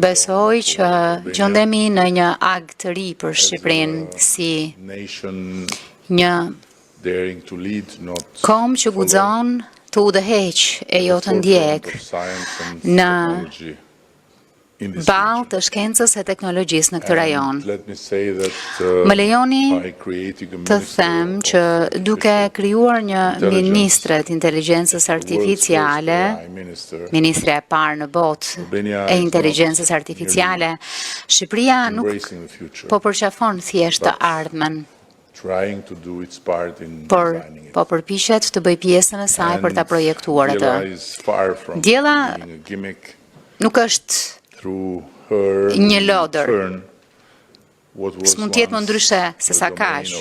Besoj që gjendemi në një ag të ri për Shqipërinë si një kom që guxon të udhëheq e jo të ndjek në balë të shkencës e teknologjisë në këtë rajon. Më lejoni të them që duke krijuar një ministret inteligjencës artificiale, ministre e parë në botë e inteligjencës artificiale, Shqipëria nuk po përqafon thjesht të ardhmen, por po përpiqet të bëj pjesën e saj për ta projektuar atë. Diella nuk është një lodër, s'mund tjetë më ndryshe se sa kaq.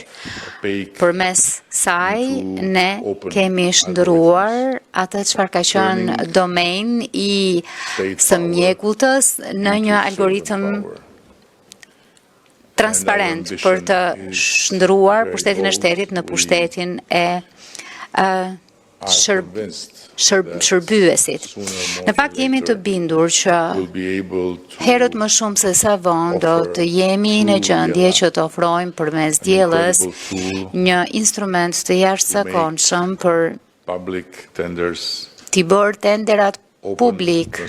Përmes saj ne kemi shndërruar atë çfarë ka qenë domen i së mjekulltës në një algoritëm transparent për të shndërruar pushtetin e shtetit në pushtetin e shërbyesit. Në fakt jemi të bindur që herët më shumë se sa vonë do të jemi në gjendje që të ofrojmë përmes diellës një instrument të jashtëzakonshëm për t'i bërë tenderat publik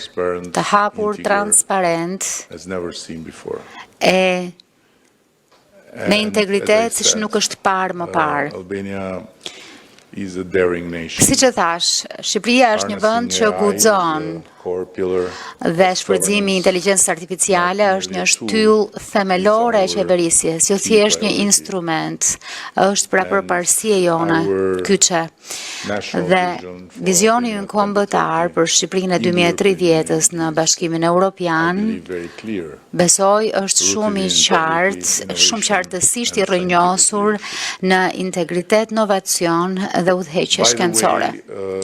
të hapur, transparent e me integritet siç nuk është parë më parë. Si që thash, Shqipëria është një vend që guxon dhe shfrytëzimi i inteligjencës artificiale është një shtyllë themelore e qeverisjes, jo thjesht një instrument, është pra përparësia jone kyçe. Dhe vizioni ynë kombëtar për Shqipërinë e 2030-s në Bashkimin Evropian, besoj është shumë i qartë, shumë qartësisht i rrënjosur në integritet, inovacion dhe udhëheqje shkencore.